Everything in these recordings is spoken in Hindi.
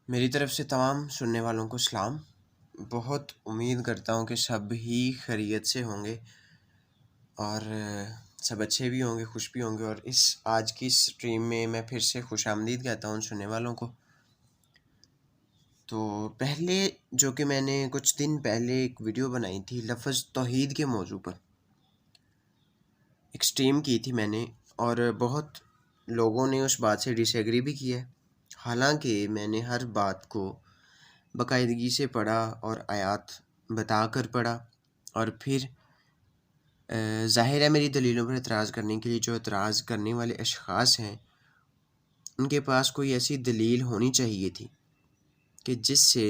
मेरी तरफ से तमाम सुनने वालों को सलाम। बहुत उम्मीद करता हूँ कि सब ही खैरियत से होंगे और सब अच्छे भी होंगे, खुश भी होंगे। और इस आज की स्ट्रीम में मैं फिर से खुशामदीद कहता हूँ सुनने वालों को। तो पहले जो कि मैंने कुछ दिन पहले एक वीडियो बनाई थी लफ्ज़ तौहीद के मौजू पर, एक स्ट्रीम की थी मैंने, और बहुत लोगों ने उस बात से डिसएग्री भी किया है। हालांकि मैंने हर बात को बाकायदगी से पढ़ा और आयात बता कर पढ़ा, और फिर ज़ाहिर है मेरी दलीलों पर एतराज़ करने के लिए जो एतराज़ करने वाले अशख़ास हैं उनके पास कोई ऐसी दलील होनी चाहिए थी कि जिससे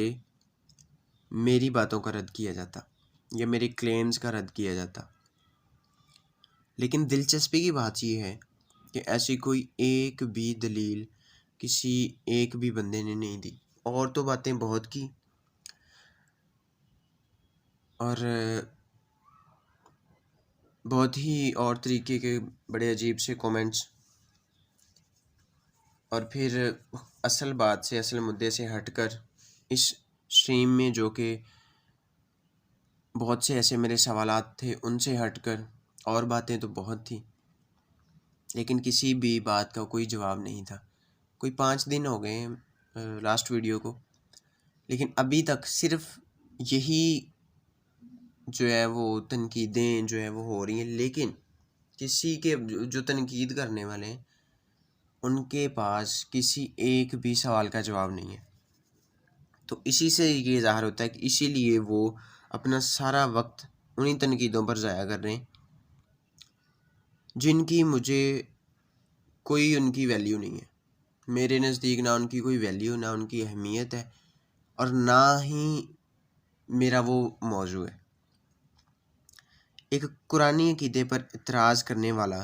मेरी बातों का रद्द किया जाता या मेरे क्लेम्स का रद्द किया जाता। लेकिन दिलचस्पी की बात यह है कि ऐसी कोई एक भी दलील किसी एक भी बंदे ने नहीं दी। और तो बातें बहुत की, और बहुत ही और तरीके के बड़े अजीब से कमेंट्स, और फिर असल बात से, असल मुद्दे से हटकर इस स्ट्रीम में जो कि बहुत से ऐसे मेरे सवालात थे उनसे हटकर और बातें तो बहुत थी, लेकिन किसी भी बात का कोई जवाब नहीं था। कोई 5 दिन हो गए लास्ट वीडियो को, लेकिन अभी तक सिर्फ यही जो है वो तनकीदें जो है वो हो रही हैं। लेकिन किसी के जो तनकीद करने वाले हैं उनके पास किसी एक भी सवाल का जवाब नहीं है। तो इसी से ये ज़ाहिर होता है कि इसीलिए वो अपना सारा वक्त उन्हीं तनकीदों पर ज़ाया कर रहे हैं जिनकी मुझे कोई उनकी वैल्यू नहीं है। मेरे नज़दीक ना उनकी कोई वैल्यू, ना उनकी अहमियत है, और ना ही मेरा वो मौजू है। एक कुरानी अकीदे पर इतराज़ करने वाला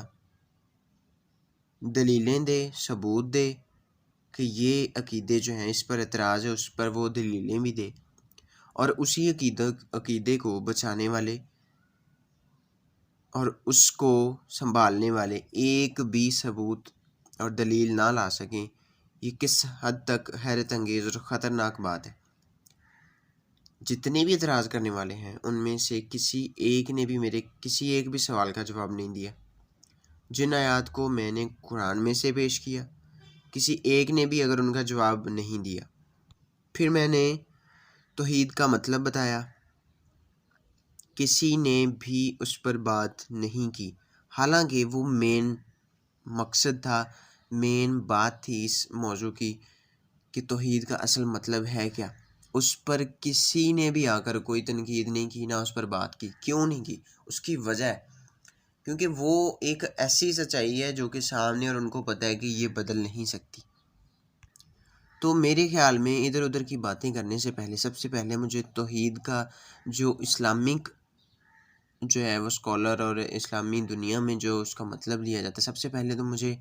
दलीलें दे, सबूत दे कि ये अकीदे जो हैं इस पर एतराज़ है, उस पर वो दलीलें भी दे, और उसी अकीदे को बचाने वाले और उसको संभालने वाले एक भी सबूत और दलील ना ला सकें, ये किस हद तक हैरत अंगेज़ और ख़तरनाक बात है। जितने भी एतराज़ करने वाले हैं उनमें से किसी एक ने भी मेरे किसी एक भी सवाल का जवाब नहीं दिया। जिन आयात को मैंने कुरान में से पेश किया, किसी एक ने भी अगर उनका जवाब नहीं दिया। फिर मैंने तौहीद का मतलब बताया, किसी ने भी उस पर बात नहीं की। हालांकि वो मेन मकसद था, मेन बात थी इस मौजू की कि तौहीद का असल मतलब है क्या। उस पर किसी ने भी आकर कोई तनकीद नहीं की, ना उस पर बात की। क्यों नहीं की? उसकी वजह है क्योंकि वो एक ऐसी सच्चाई है जो कि सामने, और उनको पता है कि ये बदल नहीं सकती। तो मेरे ख़्याल में इधर उधर की बातें करने से पहले सबसे पहले मुझे तौहीद का जो इस्लामिक जो है वो स्कॉलर और इस्लामी दुनिया में जो उसका मतलब लिया जाता है, सबसे पहले तो मुझे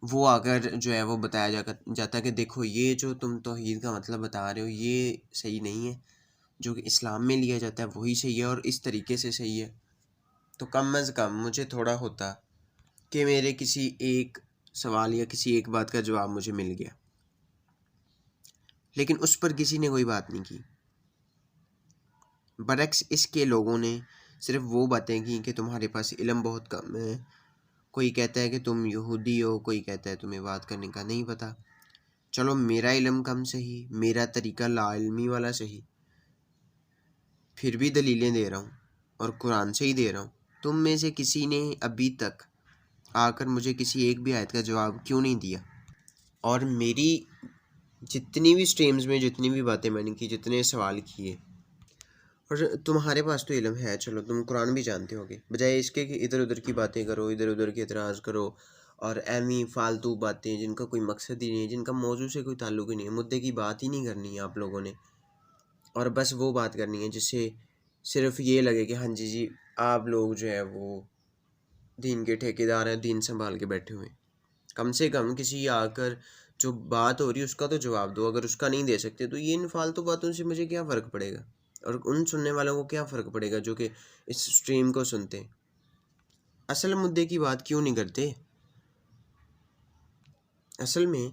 वो आकर जो है वो बताया जाता है कि देखो ये जो तुम तौहीद का मतलब बता रहे हो ये सही नहीं है, जो कि इस्लाम में लिया जाता है वही सही है और इस तरीके से सही है। तो कम अज़ कम मुझे थोड़ा होता कि मेरे किसी एक सवाल या किसी एक बात का जवाब मुझे मिल गया, लेकिन उस पर किसी ने कोई बात नहीं की। बरक्स इसके लोगों ने सिर्फ वो बातें की कि तुम्हारे पास इल्म बहुत कम है। कोई कहता है कि तुम यहूदी हो, कोई कहता है तुम्हें बात करने का नहीं पता। चलो मेरा इल्म कम सही, मेरा तरीका लाइल्मी वाला सही, फिर भी दलीलें दे रहा हूँ और कुरान से ही दे रहा हूँ। तुम में से किसी ने अभी तक आकर मुझे किसी एक भी आयत का जवाब क्यों नहीं दिया? और मेरी जितनी भी स्ट्रीम्स में जितनी भी बातें मैंने की, जितने सवाल किए, और तुम्हारे पास तो इल्म है, चलो तुम कुरान भी जानते होगे, बजाय इसके कि इधर उधर की बातें करो, इधर उधर के एतराज़ करो, और एमी फालतू बातें जिनका कोई मकसद ही नहीं है, जिनका मौजू से कोई ताल्लुक ही नहीं है, मुद्दे की बात ही नहीं करनी है आप लोगों ने, और बस वो बात करनी है जिससे सिर्फ ये लगे कि हाँ जी जी आप लोग जो है वो दीन के ठेकेदार हैं, दीन संभाल के बैठे हुए हैं। कम से कम किसी आकर जो बात हो रही है उसका तो जवाब दो। अगर उसका नहीं दे सकते तो ये इन फालतू बातों से मुझे क्या फ़र्क पड़ेगा, और उन सुनने वालों को क्या फ़र्क पड़ेगा जो कि इस स्ट्रीम को सुनते हैं। असल मुद्दे की बात क्यों नहीं करते? असल में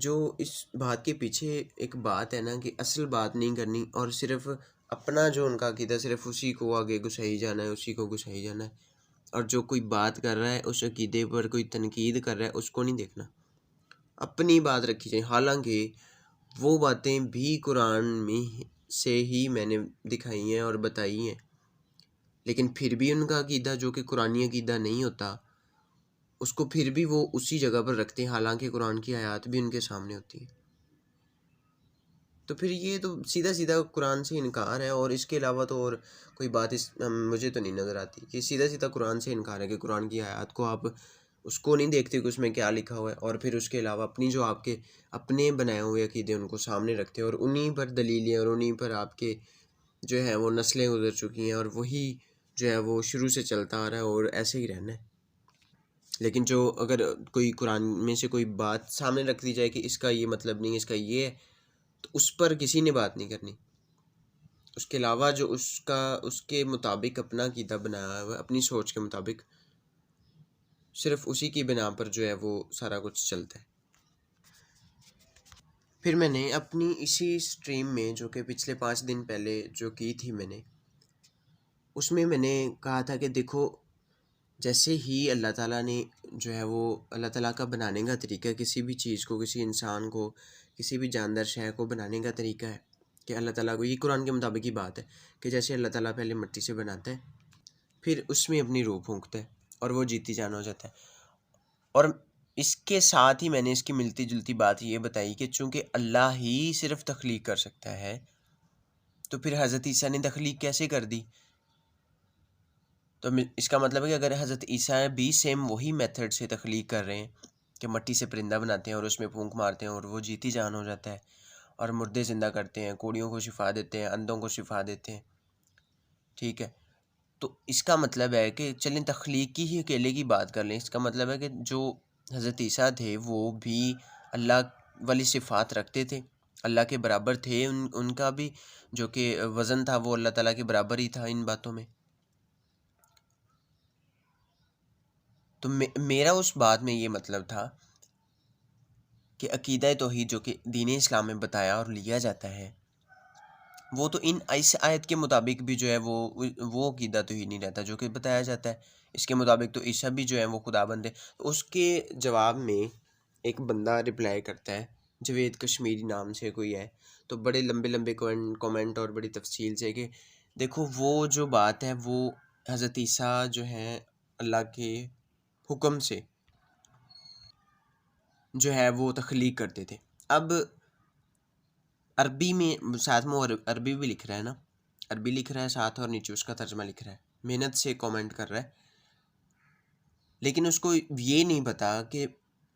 जो इस बात के पीछे एक बात है ना कि असल बात नहीं करनी और सिर्फ अपना जो उनका अकीदा सिर्फ उसी को आगे घुसाई जाना है, उसी को घुसाई जाना है। और जो कोई बात कर रहा है उस अकीदे पर कोई तनकीद कर रहा है उसको नहीं देखना, अपनी बात रखी जाए। हालांकि वो बातें भी कुरान में से ही मैंने दिखाई हैं और बताई हैं, लेकिन फिर भी उनका अकीदा जो कि कुरानी अकीदा नहीं होता, उसको फिर भी वो उसी जगह पर रखते हैं, हालांकि कुरान की आयत भी उनके सामने होती है। तो फिर ये तो सीधा सीधा कुरान से इनकार है, और इसके अलावा तो और कोई बात मुझे तो नहीं नज़र आती कि सीधा सीधा कुरान से इनकार है कि कुरान की आयत को आप उसको नहीं देखते कि उसमें क्या लिखा हुआ है, और फिर उसके अलावा अपनी जो आपके अपने बनाए हुए अकीदे उनको सामने रखते हैं और उन्हीं पर दलीलें और उन्हीं पर आपके जो है वो नस्लें गुजर चुकी हैं और वही जो है वो शुरू से चलता आ रहा है और ऐसे ही रहना है। लेकिन जो अगर कोई कुरान में से कोई बात सामने रख दी जाए कि इसका ये मतलब नहीं, इसका ये है, तो उस पर किसी ने बात नहीं करनी। उसके अलावा जो उसका उसके मुताबिक अपना अकीदा बनाया हुआ है, अपनी सोच के मुताबिक, सिर्फ उसी की बिना पर जो है वो सारा कुछ चलता है। फिर मैंने अपनी इसी स्ट्रीम में जो कि पिछले 5 दिन पहले जो की थी मैंने, उसमें मैंने कहा था कि देखो, जैसे ही अल्लाह ताला ने जो है वो अल्लाह ताला का बनाने का तरीका, किसी भी चीज़ को, किसी इंसान को, किसी भी जानदार शय को बनाने का तरीका है कि अल्लाह ताला को, ये कुरान के मुताबिक ही बात है कि जैसे अल्लाह ताला पहले मिट्टी से बनाता है, फिर उसमें अपनी रूह फूंकता है और वो जीती जान हो जाता है। और इसके साथ ही मैंने इसकी मिलती जुलती बात ये बताई कि चूँकि अल्लाह ही सिर्फ तख्लीक कर सकता है, तो फिर हज़रत ईसा ने तख्लीक कैसे कर दी? तो इसका मतलब है कि अगर हज़रत ईसा भी सेम वही मेथड से तख्लीक कर रहे हैं कि मिट्टी से परिंदा बनाते हैं और उसमें फूंक मारते हैं और वो जीती जान हो जाता है, और मुर्दे ज़िंदा करते हैं, कोड़ियों को शिफा देते हैं, अंधों को शिफा देते हैं, ठीक है। तो इसका मतलब है कि चलें तख्लीक की ही अकेले की बात कर लें, इसका मतलब है कि जो हज़रत ईसा थे वो भी अल्लाह वाली सिफ़ात रखते थे, अल्लाह के बराबर थे, उनका भी जो कि वज़न था वो अल्लाह ताला के बराबर ही था इन बातों में। तो मेरा उस बात में ये मतलब था कि अकीदा तौहीद जो कि दीन इस्लाम में बताया और लिया जाता है, वो तो इन इस आयत के मुताबिक भी जो है वो अकीदा तौहीद नहीं रहता जो कि बताया जाता है। इसके मुताबिक तो ईसा भी जो है वो खुदाबंद है। तो उसके जवाब में एक बंदा रिप्लाई करता है, जवेद कश्मीरी नाम से कोई है, तो बड़े लंबे लंबे कमेंट और बड़ी तफसील से कि देखो वो जो बात है वो हज़रत ईसा जो है अल्लाह के हुक्म से जो है वो तख्लीक करते थे। अब अरबी में साथ में, और अरबी भी लिख रहा है ना, अरबी लिख रहा है साथ और नीचे उसका तर्जमा लिख रहा है, मेहनत से कमेंट कर रहा है, लेकिन उसको ये नहीं पता कि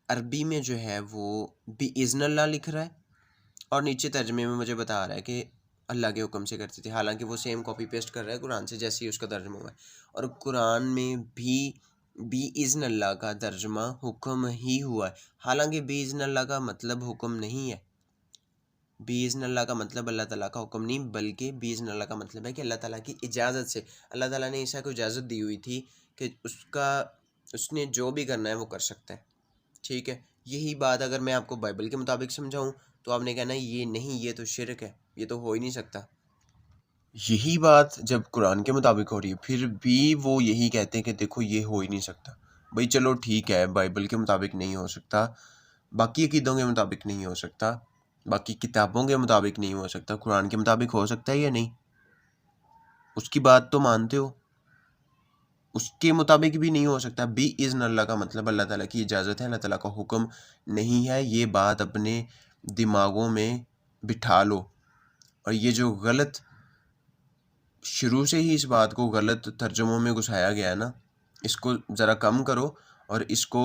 अरबी में जो है वो बिइज़्निल्लाह लिख रहा है और नीचे तर्जमे में मुझे बता रहा है कि अल्लाह के हुक्म से करते थे। हालांकि वो सेम कॉपी पेस्ट कर रहा है कुरान से जैसे ही उसका तर्जमा हुआ है, और कुरान में भी बिइज़्निल्लाह का तर्जमा हुक्म ही हुआ है। हालांकि बिइज़्निल्लाह का मतलब हुक्म नहीं है, बिइज़्निल्लाह का मतलब अल्लाह ताला का हुक्म नहीं, बल्कि बिइज़्निल्लाह का मतलब है कि अल्लाह ताला की इजाज़त से, अल्लाह ताला ने ईसा को इजाज़त दी हुई थी कि उसने जो भी करना है वो कर सकता है, ठीक है। यही बात अगर मैं आपको बाइबल के मुताबिक समझाऊँ तो आपने कहना ये नहीं, ये तो शिरक है, ये तो हो ही नहीं सकता। यही बात जब कुरान के मुताबिक हो रही है फिर भी वो यही कहते हैं कि देखो ये हो ही नहीं सकता। भाई चलो ठीक है, बाइबल के मुताबिक नहीं हो सकता, बाकी अकीदों के मुताबिक नहीं हो सकता, बाकी किताबों के मुताबिक नहीं हो सकता, कुरान के मुताबिक हो सकता है या नहीं? उसकी बात तो मानते हो, उसके मुताबिक भी नहीं हो सकता। बिइज़्निल्लाह का मतलब अल्लाह ताला की इजाज़त है, अल्लाह ताला का हुक्म नहीं है। ये बात अपने दिमागों में बिठा लो, और ये जो गलत, शुरू से ही इस बात को गलत तर्जुमों में घुसाया गया है ना, इसको ज़रा कम करो और इसको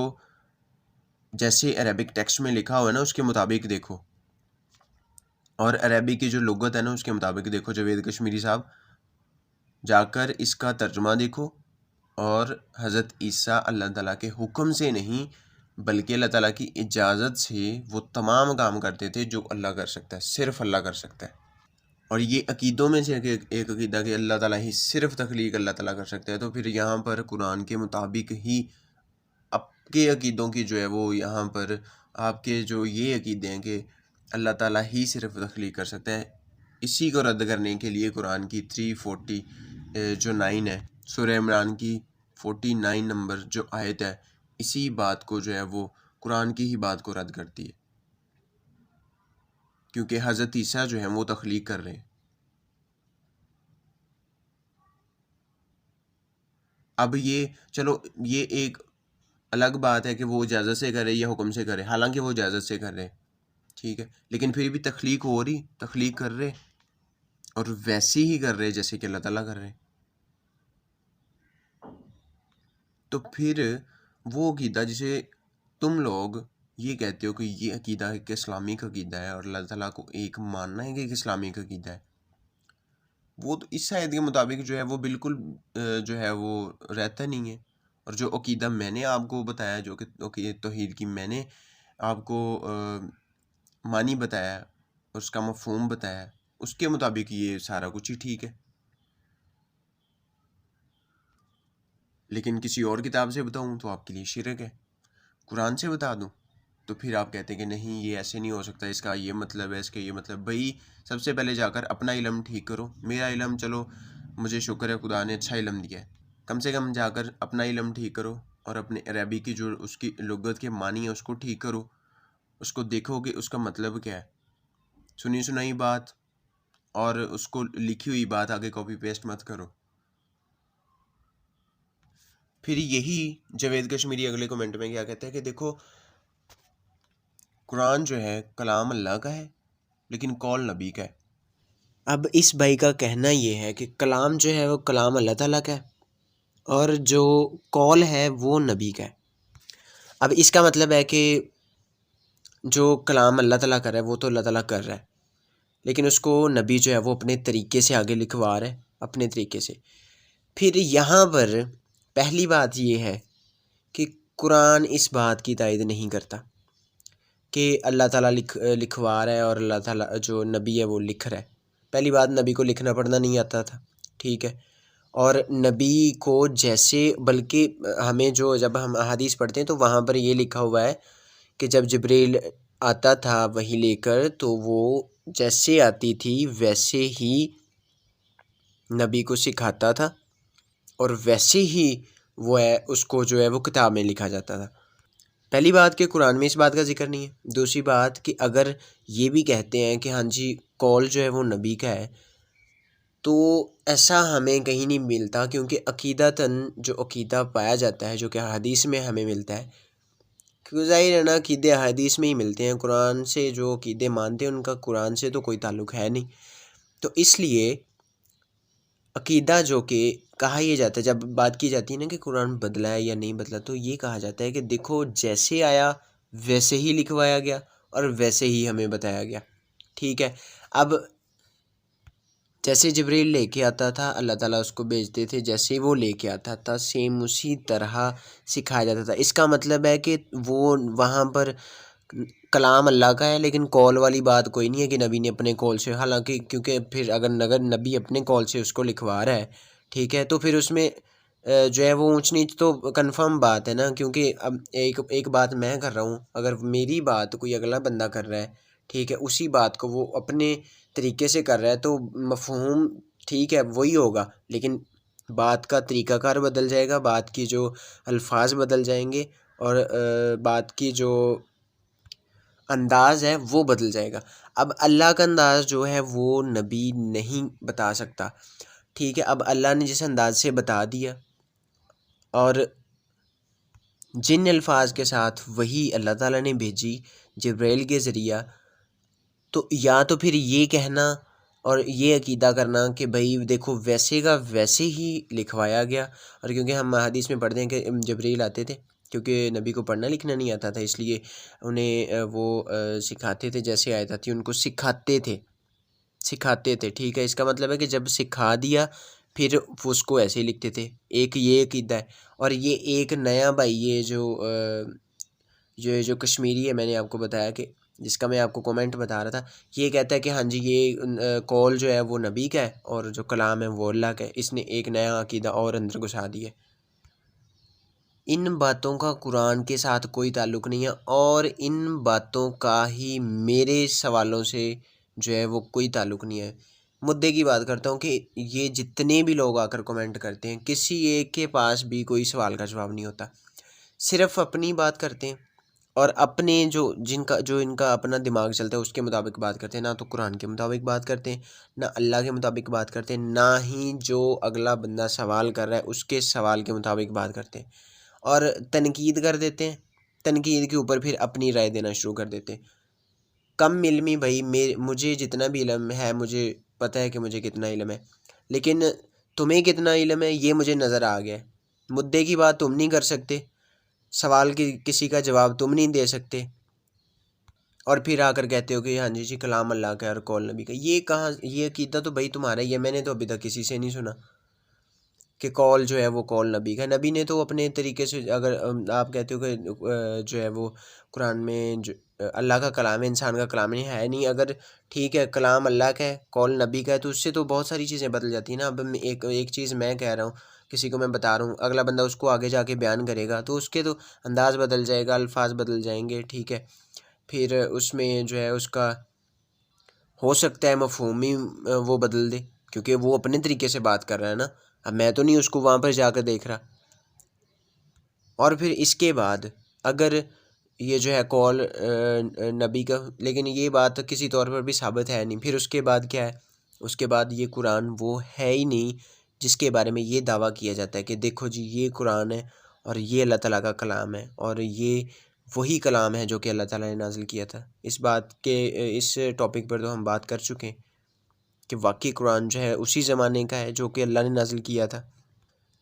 जैसे अरेबिक टेक्स्ट में लिखा हुआ है ना उसके मुताबिक देखो, और अरेबी की जो लुगत है ना उसके मुताबिक देखो। जावेद कश्मीरी साहब, जाकर इसका तर्जुमा देखो, और हज़रत ईसा अल्लाह ताला के हुक्म से नहीं बल्कि अल्लाह ताला की इजाज़त से वो तमाम काम करते थे जो अल्लाह कर सकता है, सिर्फ़ अल्लाह कर सकता है। और ये अकीदों में से एक अकीदा कि अल्लाह ताला ही सिर्फ़ तख्लीक अल्लाह ताला कर सकता है। तो फिर यहाँ पर कुरान के मुताबिक ही के अकीदों की जो है वो यहाँ पर आपके जो ये अकीदे हैं कि अल्लाह ताला ही सिर्फ तख्लीक कर सकते हैं, इसी को रद्द करने के लिए कुरान की 340 जो 9 है, सूरह इमरान की 49 नंबर जो आयत है, इसी बात को जो है वो कुरान की ही बात को रद्द करती है, क्योंकि हज़रत ईसा जो है वो तख्लीक कर रहे हैं। अब ये चलो ये एक अलग बात है कि वो इजाज़त से करे या हुक्म से करे, हालांकि वो इजाज़त से कर रहे, ठीक है, लेकिन फिर भी तख्लीक हो रही, तख्लीक कर रहे और वैसे ही कर रहे जैसे कि अल्लाह ताला कर रहे। तो फिर वो अकीदा जिसे तुम लोग ये कहते हो कि ये अकीदा एक इस्लामिक अकीदा है और अल्लाह ताला को एक मानना है कि एक इस्लामिक अकीदा है, वो तो इस आयत के मुताबिक जो है वो बिल्कुल जो है वो रहता नहीं है। और जो अकीदा मैंने आपको बताया, जो कि तौहीद की मैंने आपको मानी बताया और उसका मफ़हूम बताया, उसके मुताबिक ये सारा कुछ ही ठीक है। लेकिन किसी और किताब से बताऊँ तो आपके लिए शिरक है, कुरान से बता दूँ तो फिर आप कहते हैं कि नहीं ये ऐसे नहीं हो सकता, इसका ये मतलब है, इसका ये मतलब। भाई सबसे पहले जाकर अपना इल्म ठीक करो। मेरा इल्म चलो मुझे शुक्र है खुदा ने अच्छा इल्म दिया है, कम से कम जाकर अपना इल्म ठीक करो और अपने अरबी की जो उसकी लुगत के मानी है उसको ठीक करो, उसको देखो कि उसका मतलब क्या है। सुनी सुनाई बात और उसको लिखी हुई बात आगे कॉपी पेस्ट मत करो। फिर यही जावेद कश्मीरी अगले कमेंट में क्या कहते हैं कि देखो कुरान जो है कलाम अल्लाह का है लेकिन कौल नबी का है। अब इस भाई का कहना ये है कि कलाम जो है वो कलाम अल्लाह ताला का है और जो कौल है वो नबी का है। अब इसका मतलब है कि जो कलाम अल्लाह ताला कर रहा है वो तो अल्लाह ताला कर रहा है, लेकिन उसको नबी जो है वो अपने तरीके से आगे लिखवा रहा है, अपने तरीके से। फिर यहाँ पर पहली बात ये है कि कुरान इस बात की तायद नहीं करता कि अल्लाह ताला लिखवा रहा है और अल्लाह ताला जो नबी है वो लिख रहा है। पहली बात, नबी को लिखना पढ़ना नहीं आता था, ठीक है। और नबी को जैसे, बल्कि हमें जो जब हम अहादीस पढ़ते हैं तो वहाँ पर ये लिखा हुआ है कि जब जिब्रील आता था वही लेकर तो वो जैसे आती थी वैसे ही नबी को सिखाता था और वैसे ही वो है उसको जो है वो किताब में लिखा जाता था। पहली बात कि कुरान में इस बात का जिक्र नहीं है। दूसरी बात कि अगर ये भी कहते हैं कि हाँ जी कौल जो है वो नबी का है, तो ऐसा हमें कहीं नहीं मिलता, क्योंकि अकीदतन जो अकीदा पाया जाता है जो कि हदीस में हमें मिलता है, क्योंकि ज़ाहिर है ना अकीदे हदीस में ही मिलते हैं, कुरान से जो अकीदे मानते हैं उनका कुरान से तो कोई ताल्लुक़ है नहीं। तो इसलिए अकीदा जो कि कहा यह जाता है, जब बात की जाती है ना कि कुरान बदला है या नहीं बदला, तो ये कहा जाता है कि देखो जैसे आया वैसे ही लिखवाया गया और वैसे ही हमें बताया गया, ठीक है। अब जैसे जिब्रील लेके आता था अल्लाह ताला उसको भेजते थे, जैसे वो लेके आता था सेम उसी तरह सिखाया जाता था। इसका मतलब है कि वो वहाँ पर कलाम अल्लाह का है लेकिन कॉल वाली बात कोई नहीं है कि नबी ने अपने कॉल से, हालांकि क्योंकि फिर अगर नबी अपने कॉल से उसको लिखवा रहा है, ठीक है, तो फिर उसमें जो है वो ऊंच नीच तो कंफर्म बात है ना। क्योंकि अब एक एक बात मैं कर रहा हूँ, अगर मेरी बात कोई अगला बंदा कर रहा है, ठीक है, उसी बात को वो अपने तरीके से कर रहा है तो मफ़हूम ठीक है वही होगा, लेकिन बात का तरीक़ाकार बदल जाएगा, बात की जो अल्फाज बदल जाएंगे और बात की जो अंदाज़ है वो बदल जाएगा। अब अल्लाह का अंदाज़ जो है वो नबी नहीं बता सकता, ठीक है। अब अल्लाह ने जिस अंदाज से बता दिया और जिन अल्फाज के साथ वही अल्लाह ताला ने भेजी जिब्राइल के ज़रिया, तो या तो फिर ये कहना और ये अकीदा करना कि भाई देखो वैसे का वैसे ही लिखवाया गया। और क्योंकि हम हदीस में पढ़ते हैं कि जिब्रील आते थे, क्योंकि नबी को पढ़ना लिखना नहीं आता था, इसलिए उन्हें वो सिखाते थे, जैसे आयत आती उनको सिखाते थे, ठीक है। इसका मतलब है कि जब सिखा दिया फिर वो उसको ऐसे ही लिखते थे। एक ये अकीदा है। और ये एक नया भाई ये जो कश्मीरी है, मैंने आपको बताया कि जिसका मैं आपको कमेंट बता रहा था, ये कहता है कि हाँ जी ये कॉल जो है वो नबी का है और जो कलाम है वो अल्लाह का है। इसने एक नया अकीदा और अंदर घुसा दिया। इन बातों का कुरान के साथ कोई ताल्लुक़ नहीं है और इन बातों का ही मेरे सवालों से जो है वो कोई ताल्लुक़ नहीं है। मुद्दे की बात करता हूँ कि ये जितने भी लोग आकर कमेंट करते हैं, किसी एक के पास भी कोई सवाल का जवाब नहीं होता। सिर्फ़ अपनी बात करते हैं और अपने जो इनका अपना दिमाग चलता है उसके मुताबिक बात करते हैं। ना तो कुरान के मुताबिक बात करते हैं, ना अल्लाह के मुताबिक बात करते हैं, ना ही जो अगला बंदा सवाल कर रहा है उसके सवाल के मुताबिक बात करते हैं और तनकीद कर देते हैं। तनकीद के ऊपर फिर अपनी राय देना शुरू कर देते हैं। कम इल्मी भाई, मुझे जितना भी इल्म है, मुझे पता है कि मुझे कितना इल्म है, लेकिन तुम्हें कितना इल्म है ये मुझे नज़र आ गया है। मुद्दे की बात तुम नहीं कर सकते, सवाल की किसी का जवाब तुम नहीं दे सकते और फिर आकर कहते हो कि हाँ जी कलाम अल्लाह का और कौल नबी का। ये कहाँ, ये अकीदा तो भाई तुम्हारा ही है। मैंने तो अभी तक किसी से नहीं सुना कि कौल जो है वो कौल नबी का। नबी ने तो अपने तरीके से, अगर आप कहते हो कि जो है वो कुरान में जो अल्लाह का कलाम है, इंसान का कलाम नहीं है, नहीं। अगर ठीक है कलाम अल्लाह का है, कौल नबी का है, तो उससे तो बहुत सारी चीज़ें बदल जाती हैं ना। अब एक एक चीज़ मैं कह रहा हूँ, किसी को मैं बता रहा हूँ, अगला बंदा उसको आगे जाके बयान करेगा तो उसके तो अंदाज़ बदल जाएगा, अल्फाज बदल जाएंगे, ठीक है। फिर उसमें जो है उसका हो सकता है मफ़हूम ही वो बदल दे, क्योंकि वो अपने तरीके से बात कर रहा है ना। अब मैं तो नहीं उसको वहाँ पर जाकर देख रहा। और फिर इसके बाद अगर ये जो है कौल नबी का, लेकिन ये बात किसी तौर पर भी साबित है नहीं, फिर उसके बाद क्या है? उसके बाद ये कुरान वो है ही नहीं जिसके बारे में ये दावा किया जाता है कि देखो जी ये कुरान है और ये अल्लाह ताला का कलाम है और ये वही कलाम है जो कि अल्लाह ताला ने नाज़िल किया था। इस टॉपिक पर तो हम बात कर चुके हैं कि वाक़ई कुरान जो है उसी ज़माने का है जो कि अल्लाह ने नाज़िल किया था।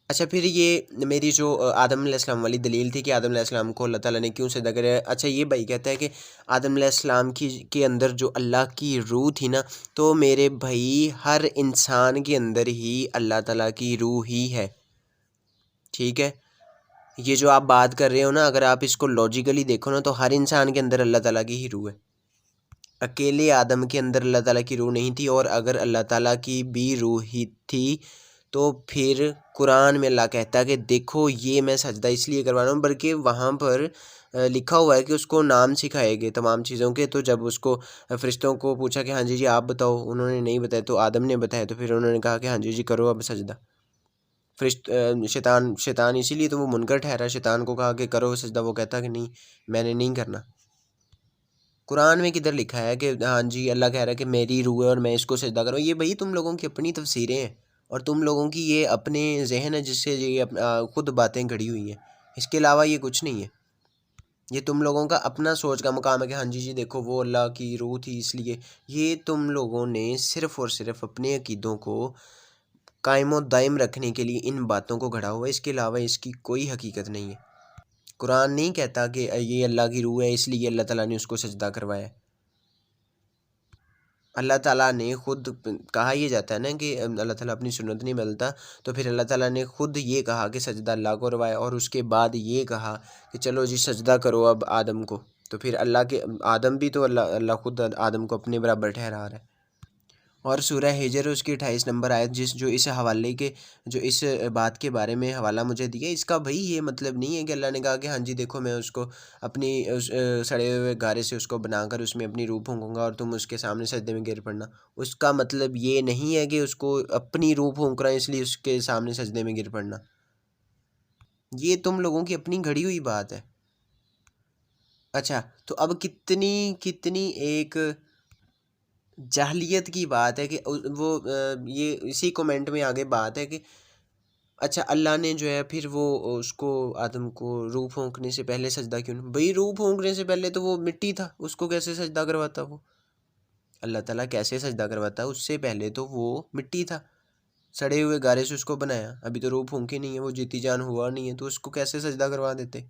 अच्छा, फिर ये मेरी जो आदम अलैहिस्सलाम वाली दलील थी कि आदम अलैहिस्सलाम को अल्लाह ताला ने क्यों सजदा कराया। अच्छा, ये भाई कहता है कि आदम अलैहिस्सलाम की के अंदर जो अल्लाह की रूह थी ना, तो मेरे भाई हर इंसान के अंदर ही अल्लाह ताला की रूह ही है, ठीक है। ये जो आप बात कर रहे हो ना, अगर आप इसको लॉजिकली देखो ना, तो हर इंसान के अंदर अल्लाह ताला की ही रूह है। अकेले आदम के अंदर अल्लाह ताला की रूह नहीं थी, और अगर अल्लाह ताला की भी रूह ही थी तो फिर कुरान में अल्लाह कहता है कि देखो ये मैं सजदा इसलिए करवा रहा हूँ, बल्कि वहाँ पर लिखा हुआ है कि उसको नाम सिखाए गए तमाम चीज़ों के। तो जब उसको फरिश्तों को पूछा कि हाँ जी आप बताओ, उन्होंने नहीं बताया, तो आदम ने बताया, तो फिर उन्होंने कहा कि हाँ जी करो अब सजदा। शैतान इसीलिए तो वो मुनकर ठहरा। शैतान को कहा कि करो सजदा, वो कहता कि नहीं, मैंने नहीं करना। कुरान में किधर लिखा है कि हाँ जी अल्लाह कह रहा है कि मेरी रूह है और मैं इसको सजदा करूँ? ये भाई तुम लोगों की अपनी तफसीरें हैं और तुम लोगों की ये अपने जहन है जिससे ये खुद बातें घड़ी हुई हैं। इसके अलावा ये कुछ नहीं है। ये तुम लोगों का अपना सोच का मुकाम है कि हाँ जी देखो वो अल्लाह की रूह थी इसलिए। ये तुम लोगों ने सिर्फ़ और सिर्फ अपने अकीदों को कायम व दायम रखने के लिए इन बातों को गढ़ा हुआ है। इसके अलावा इसकी कोई हकीकत नहीं है। कुरान नहीं कहता कि ये अल्लाह की रूह है इसलिए अल्लाह ताला ने उसको सजदा करवाया। अल्लाह ताला ने खुद कहा, ये जाता है ना कि अल्लाह ताला अपनी सुन्नत नहीं बदलता, तो फिर अल्लाह ताला ने खुद ये कहा कि सजदा अल्लाह को करवाया, और उसके बाद ये कहा कि चलो जी सजदा करो अब आदम को। तो फिर आदम भी तो अल्लाह अल्लाह खुद आदम को अपने बराबर ठहरा रहा है। और सूरह हिजर उसकी 28 नंबर आयत, जो इस हवाले के, जो इस बात के बारे में हवाला मुझे दिया, इसका भाई ये मतलब नहीं है कि अल्लाह ने कहा कि हाँ जी देखो मैं उसको अपनी सड़े हुए गारे से उसको बनाकर उसमें अपनी रूह फूंकूंगा और तुम उसके सामने सजदे में गिर पड़ना। उसका मतलब ये नहीं है कि उसको अपनी रूह फूंक रहा है इसलिए उसके सामने सजदे में गिर पड़ना। ये तुम लोगों की अपनी घड़ी हुई बात है। अच्छा, तो अब कितनी कितनी एक जाहलियत की बात है कि ये इसी कमेंट में आगे बात है कि अच्छा अल्लाह ने जो है फिर वो उसको आदम को रूह फूंकने से पहले सजदा क्यों नहीं? भाई रूह फूंकने से पहले तो वो मिट्टी था, उसको कैसे सजदा करवाता वो? अल्लाह ताला कैसे सजदा करवाता? उससे पहले तो वो मिट्टी था, सड़े हुए गारे से उसको बनाया। अभी तो रूह फूंकी नहीं है, वो जीती जान हुआ नहीं है, तो उसको कैसे सजदा करवा देते?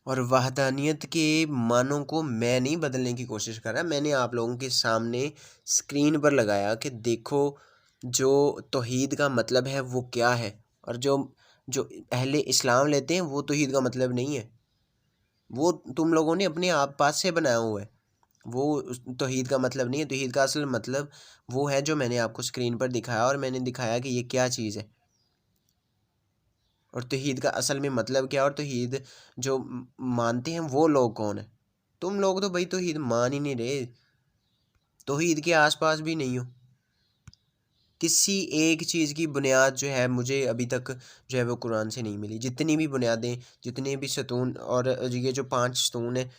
और वहदानियत के मानों को मैं नहीं बदलने की कोशिश कर रहा, मैंने आप लोगों के सामने स्क्रीन पर लगाया कि देखो जो तौहीद का मतलब है वो क्या है, और जो जो अहले इस्लाम लेते हैं वो तौहीद का मतलब नहीं है। वो तुम लोगों ने अपने आप पास से बनाया हुआ है। वो तौहीद का मतलब नहीं है। तौहीद का असल मतलब वो है जो मैंने आपको स्क्रीन पर दिखाया, और मैंने दिखाया कि ये क्या चीज़ है। और तौहीद का असल में मतलब क्या है, और तौहीद जो मानते हैं वो लोग कौन है। तुम लोग तो भाई तौहीद मान ही नहीं रहे, तौहीद के आसपास भी नहीं हो। किसी एक चीज़ की बुनियाद जो है मुझे अभी तक जो है वो कुरान से नहीं मिली। जितनी भी बुनियादें, जितने भी सतून, और ये जो 5 सतून हैं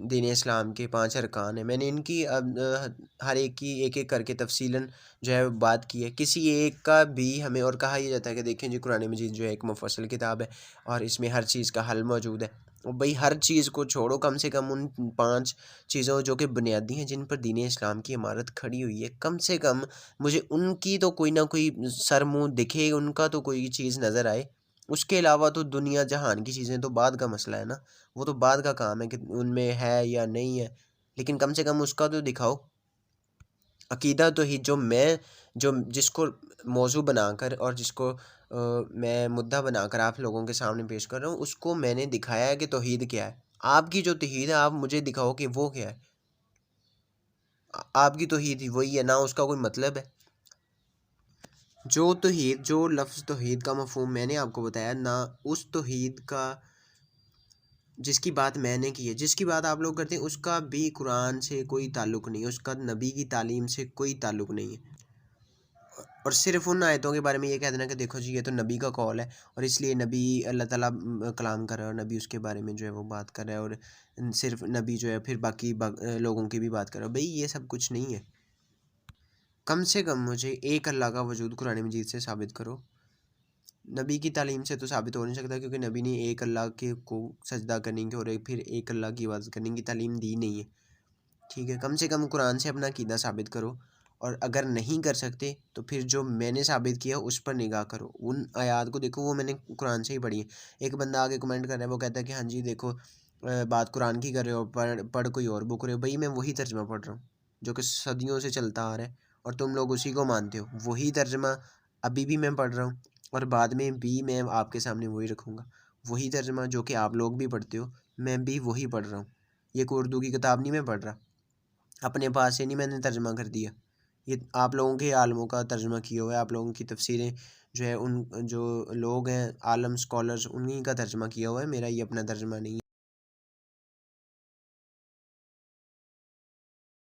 दीन इस्लाम के 5 अरकान हैं, मैंने इनकी हर एक की एक-एक करके तफ़सीलन जो है बात की है। किसी एक का भी हमें, और कहा यह जाता है कि देखें जी कुरान मजीद जो है एक मुफ़स्सल किताब है और इसमें हर चीज़ का हल मौजूद है। और भाई हर चीज़ को छोड़ो, कम से कम उन 5 चीज़ों जो कि बुनियादी हैं जिन पर दीन इस्लाम की इमारत खड़ी हुई है, कम से कम मुझे उनकी तो कोई ना कोई सर मुँह दिखे, उनका तो कोई चीज़ नज़र आए। उसके अलावा तो दुनिया जहान की चीज़ें तो बाद का मसला है ना, वो तो बाद का काम है कि उनमें है या नहीं है, लेकिन कम से कम उसका तो दिखाओ। अकीदा तो ही जो जिसको मौजू बनाकर और जिसको मैं मुद्दा बनाकर आप लोगों के सामने पेश कर रहा हूँ, उसको मैंने दिखाया है कि तौहीद क्या है। आपकी जो तौहीद है आप मुझे दिखाओ कि वो क्या है। आपकी तौहीद ही वही है ना, उसका कोई मतलब है। जो तौहीद, जो लफ्ज़ तौहीद का मफ़हूम मैंने आपको बताया ना, उस तौहीद का जिसकी बात मैंने की है, जिसकी बात आप लोग करते हैं, उसका भी कुरान से कोई ताल्लुक़ नहीं है, उसका नबी की तालीम से कोई ताल्लुक़ नहीं है। और सिर्फ़ उन आयतों के बारे में ये कह देना कि देखो जी ये तो नबी का कौल है और इसलिए नबी अल्लाह ताला कलाम कर रहा है और नबी उसके बारे में जो है वो बात कर रहा है, और सिर्फ़ नबी जो है फिर बाकी लोगों की भी बात कर रहा है। भई ये सब कुछ नहीं है। कम से कम मुझे एक अल्लाह का वजूद कुरान मजीद से साबित करो। नबी की तालीम से तो साबित हो नहीं सकता, क्योंकि नबी ने एक अल्लाह के को सजदा करने की और फिर एक अल्लाह की इबादत करने की तालीम दी नहीं है। ठीक है, कम से कम कुरान से अपना अकीदा साबित करो, और अगर नहीं कर सकते तो फिर जो मैंने साबित किया उस पर निगाह करो। उन आयात को देखो, वो मैंने कुरान से ही पढ़ी है। एक बंदा आगे कमेंट कर रहा है, वो कहता है कि हाँ जी देखो बात कुरान की कर रहे हो, पढ़ पढ़ कोई और बुक रहे हो। भाई मैं वही तर्जमा पढ़ रहा हूँ जो कि सदियों से चलता आ रहा है, और तुम लोग उसी को मानते हो। वही तर्जमा अभी भी मैं पढ़ रहा हूँ, और बाद में भी मैं आपके सामने वही रखूँगा। वही तर्जमा जो कि आप लोग भी पढ़ते हो, मैं भी वही पढ़ रहा हूँ। ये कोई उर्दू की किताब नहीं मैं पढ़ रहा, अपने पास से नहीं मैंने तर्जुमा कर दिया। ये आप लोगों के आलमों का तर्जुमा किया हुआ है, आप लोगों की तफसीरें जो है उन जो लोग हैं आलम स्कॉलर्स, उन्हीं का तर्जुमा किया हुआ है, मेरा ये अपना तर्जुमा नहीं है।